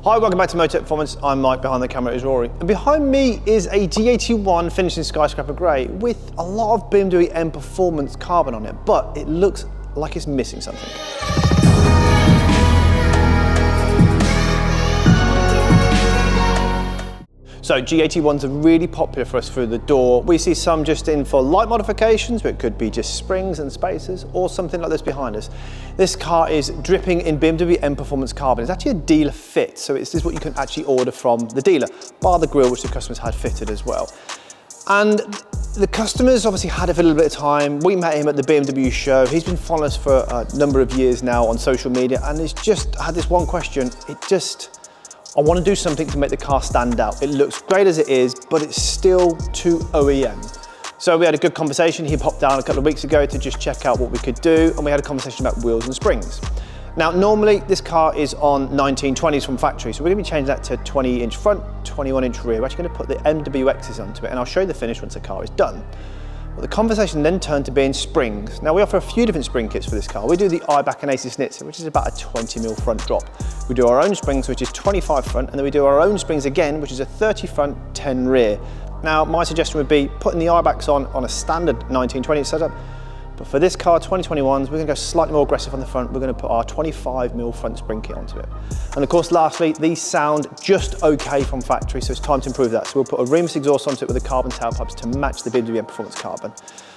Hi, welcome back to Motech Performance. I'm Mike, behind the camera is Rory. And behind me is a G81 finished in Skyscraper Grey with a lot of BMW M Performance carbon on it, but it looks like it's missing something. So G81s are really popular for us through the door. We see some just in for light modifications, but it could be just springs and spacers, or something like this behind us. This car is dripping in BMW M Performance carbon. It's actually a dealer fit, so this is what you can actually order from the dealer, bar the grille, which the customers had fitted as well. And the customers obviously had it for a little bit of time. We met him at the BMW show. He's been following us for a number of years now on social media, and he's just had this one question. I want to do something to make the car stand out. It looks great as it is, but it's still too OEM. So we had a good conversation. He popped down a couple of weeks ago to just check out what we could do, and we had a conversation about wheels and springs. Now, normally this car is on 1920s from factory, so we're going to be changing that to 20-inch front, 21-inch rear. We're actually going to put the M-WXs onto it, and I'll show you the finish once the car is done. Well, the conversation then turned to being springs. Now, we offer a few different spring kits for this car. We do the Eibach and AC Schnitzer, which is about a 20mm front drop. We do our own springs, which is 25 front, and then we do our own springs again, which is a 30 front, 10 rear. Now, my suggestion would be putting the Eibachs on a standard 1920 setup, but for this car, 2021s, we're going to go slightly more aggressive on the front. We're going to put our 25mm front spring kit onto it. And of course, lastly, these sound just okay from factory, so it's time to improve that. So we'll put a rimless exhaust onto it with the carbon tailpipes to match the BMW M Performance carbon.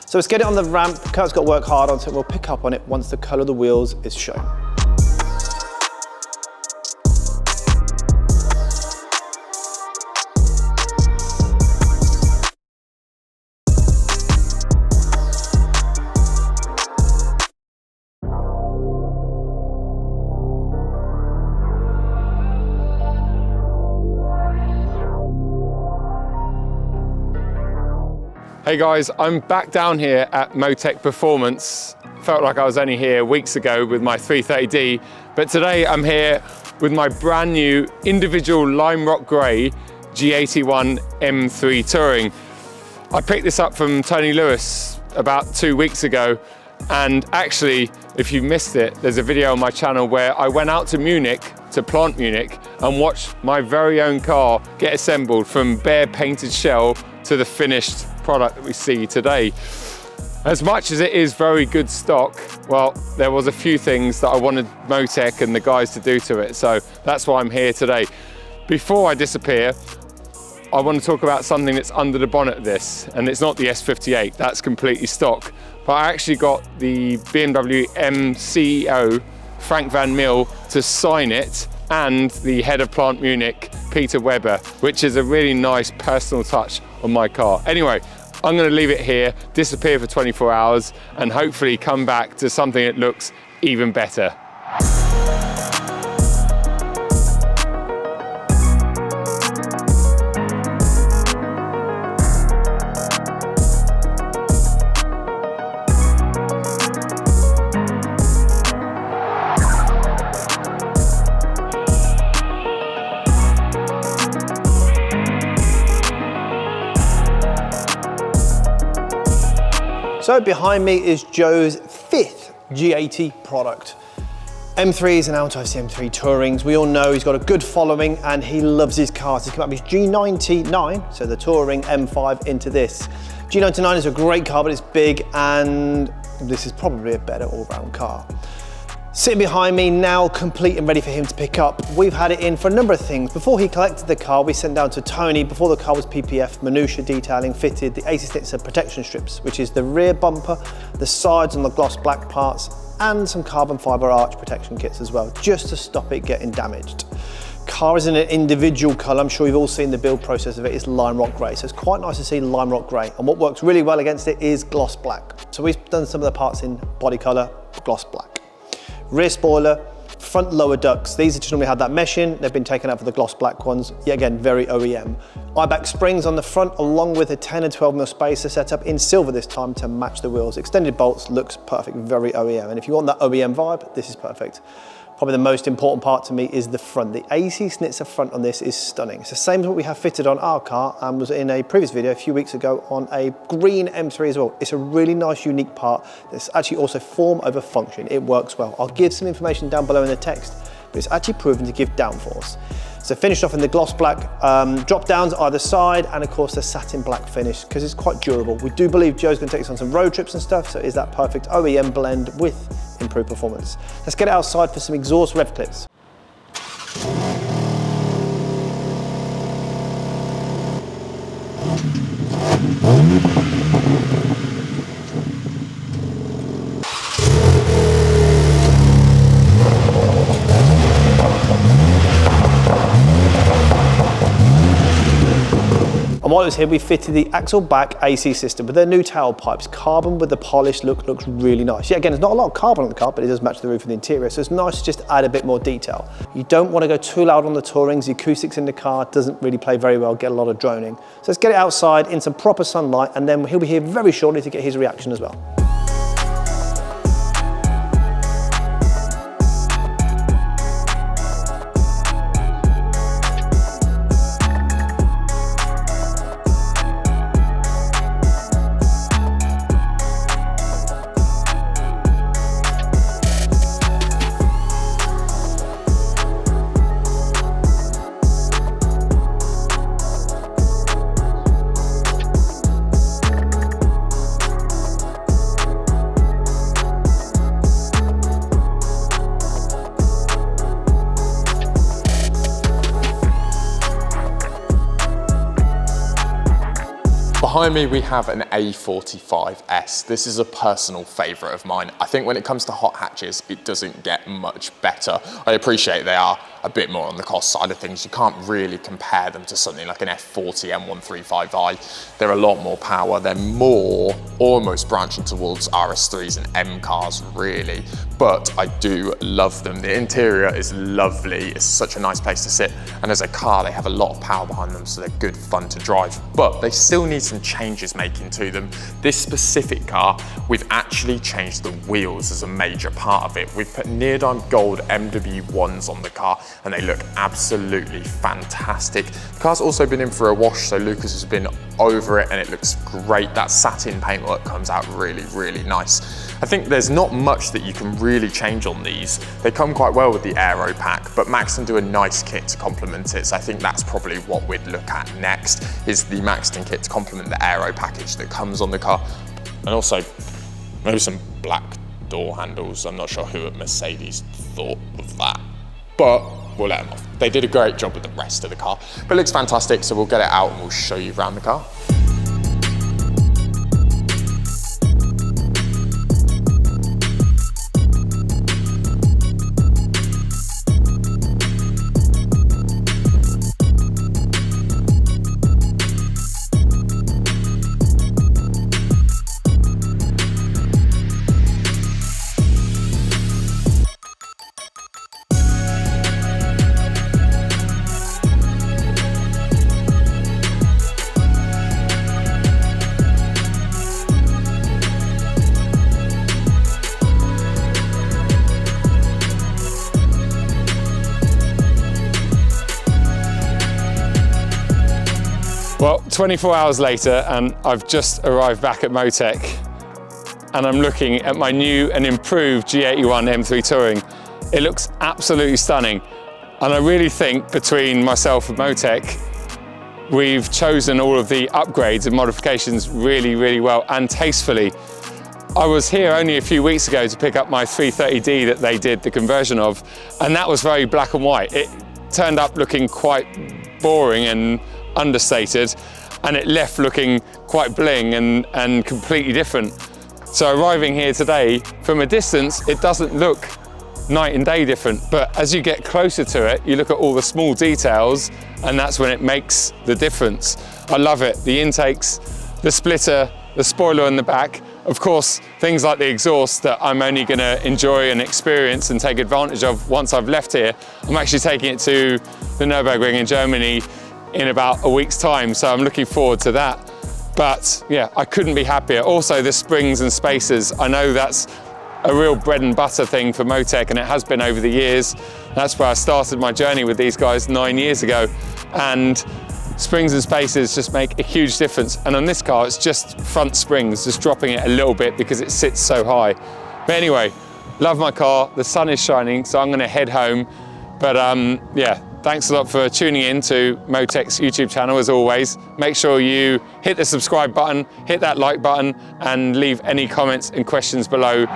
So let's get it on the ramp. Kurt's got to work hard on it. We'll pick up on it once the colour of the wheels is shown. Hey guys, I'm back down here at Motech Performance. Felt like I was only here weeks ago with my 330D, but today I'm here with my brand new individual Limerock Grey G81 M3 Touring. I picked this up from Tony Lewis about 2 weeks ago, and actually, if you missed it, there's a video on my channel where I went out to Munich, to Plant Munich, and watched my very own car get assembled from bare painted shell to the finished product that we see today. As much as it is very good stock, well, there was a few things that I wanted Motech and the guys to do to it, so that's why I'm here today. Before I disappear, I want to talk about something that's under the bonnet of this, and it's not the S58, that's completely stock, but I actually got the BMW M CEO, Frank Van Mil, to sign it, and the head of Plant Munich, Peter Weber, which is a really nice personal touch on my car. Anyway, I'm going to leave it here, disappear for 24 hours, and hopefully come back to something that looks even better. So behind me is Joe's 5th G80 product. M3s and outside M3 Tourings. We all know he's got a good following and he loves his cars. He's come up with his G99, so the Touring M5 into this. G99 is a great car, but it's big, and this is probably a better all-round car. Sitting behind me now, complete and ready for him to pick up. We've had it in for a number of things. Before he collected the car, we sent down to Tony, before the car was PPF, minutia detailing, fitted the AC Schnitzer protection strips, which is the rear bumper, the sides and the gloss black parts, and some carbon fibre arch protection kits as well, just to stop it getting damaged. Car is in an individual colour. I'm sure you've all seen the build process of it. It's Limerock Grey, so it's quite nice to see Limerock Grey. And what works really well against it is gloss black. So we've done some of the parts in body colour, gloss black. Rear spoiler, front lower ducts. These just normally had that mesh in. They've been taken out for the gloss black ones. Yet again, very OEM. Eibach springs on the front, along with a 10 and 12mm spacer set up in silver this time to match the wheels. Extended bolts, looks perfect, very OEM. And if you want that OEM vibe, this is perfect. Probably the most important part to me is the front. The AC Schnitzer front on this is stunning. It's the same as what we have fitted on our car and was in a previous video a few weeks ago on a green M3 as well. It's a really nice, unique part that's actually also form over function. It works well. I'll give some information down below in the text, but it's actually proven to give downforce. So finished off in the gloss black drop downs either side, and of course the satin black finish, because it's quite durable. We do believe Joe's going to take us on some road trips and stuff, so it is that perfect OEM blend with improved performance. Let's get outside for some exhaust rev clips. And while it was here, we fitted the axle back AC system with their new tail pipes. Carbon with the polished look looks really nice. Yeah, again, there's not a lot of carbon on the car, but it does match the roof and the interior, so it's nice to just add a bit more detail. You don't want to go too loud on the Tourings. The acoustics in the car doesn't really play very well, get a lot of droning. So let's get it outside in some proper sunlight, and then he'll be here very shortly to get his reaction as well. Behind me we have an A45s. This is a personal favourite of mine. I think when it comes to hot hatches, it doesn't get much better. I appreciate they are a bit more on the cost side of things. You can't really compare them to something like an F40 M135i. They're a lot more power. They're more almost branching towards RS3s and M cars really, but I do love them. The interior is lovely. It's such a nice place to sit. And as a car, they have a lot of power behind them, so they're good fun to drive, but they still need some changes making to them. This specific car, we've actually changed the wheels as a major part of it. We've put Neodyme Gold M-W1s on the car, and they look absolutely fantastic. The car's also been in for a wash, so Lucas has been over it, and it looks great. That satin paintwork comes out really, really nice. I think there's not much that you can really change on these. They come quite well with the aero pack, but Maxton do a nice kit to complement it, so I think that's probably what we'd look at next, is the Maxton kit to complement the aero package that comes on the car. And also, maybe some black door handles. I'm not sure who at Mercedes thought of that, but we'll let them off. They did a great job with the rest of the car, but it looks fantastic, so we'll get it out and we'll show you around the car. Well, 24 hours later, and I've just arrived back at Motech, and I'm looking at my new and improved G81 M3 Touring. It looks absolutely stunning, and I really think between myself and Motech, we've chosen all of the upgrades and modifications really, really well and tastefully. I was here only a few weeks ago to pick up my 330D that they did the conversion of, and that was very black and white. It turned up looking quite boring and understated, and it left looking quite bling and completely different. So arriving here today, from a distance, it doesn't look night and day different, but as you get closer to it, you look at all the small details, and that's when it makes the difference. I love it. The intakes, the splitter, the spoiler in the back, of course, things like the exhaust that I'm only going to enjoy and experience and take advantage of once I've left here. I'm actually taking it to the Nürburgring in Germany in about a week's time, so I'm looking forward to that. But yeah, I couldn't be happier. Also the springs and spacers, I know that's a real bread and butter thing for Motech, and it has been over the years. That's where I started my journey with these guys 9 years ago, and springs and spacers just make a huge difference. And on this car, it's just front springs, just dropping it a little bit because it sits so high. But anyway, love my car. The sun is shining, so I'm gonna head home. But yeah, Thanks a lot for tuning in to Motech's YouTube channel as always. Make sure you hit the subscribe button, hit that like button, and leave any comments and questions below.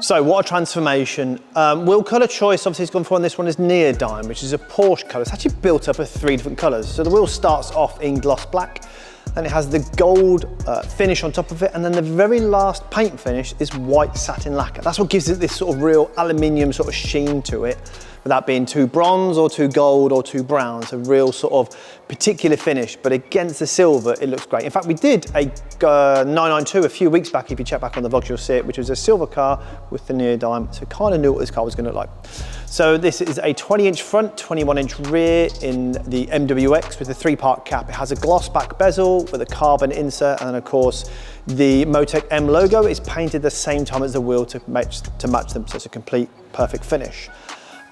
So what a transformation. Wheel colour choice obviously has gone for on this one is Neodyme, which is a Porsche colour. It's actually built up of 3 different colours. So the wheel starts off in gloss black, then it has the gold finish on top of it, and then the very last paint finish is white satin lacquer. That's what gives it this sort of real aluminium sort of sheen to it, without being too bronze or too gold or too brown. It's a real sort of particular finish, but against the silver, it looks great. In fact, we did a 992 a few weeks back. If you check back on the vlogs, you'll see it, which was a silver car with the Neodyme. So kind of knew what this car was gonna look like. So this is a 20-inch front, 21-inch rear in the M-WX with a 3-part cap. It has a gloss back bezel with a carbon insert, and then of course, the Motech M logo is painted the same time as the wheel to match them, so it's a complete perfect finish.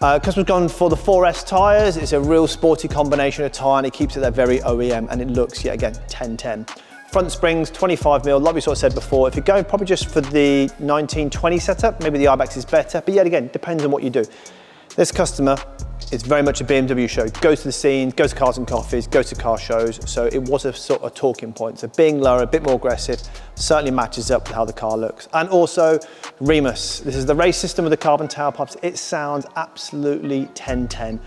Customer's gone for the 4S tyres. It's a real sporty combination of tyre, and it keeps it there very OEM, and it looks, yet again, 10-10. Front springs, 25mm, like we sort of said before. If you're going probably just for the 1920 setup, maybe the Ibex is better, but yet again, depends on what you do. This customer is very much a BMW show. Goes to the scene, goes to cars and coffees, goes to car shows, so it was a sort of talking point. So being lower, a bit more aggressive, certainly matches up with how the car looks. And also, Remus. This is the race system with the carbon tailpipes. It sounds absolutely 10-10.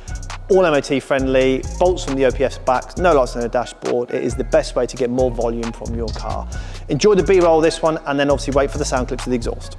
All MOT friendly, bolts from the OPS backs, no lights on the dashboard. It is the best way to get more volume from your car. Enjoy the B-roll of this one, and then obviously wait for the sound clips of the exhaust.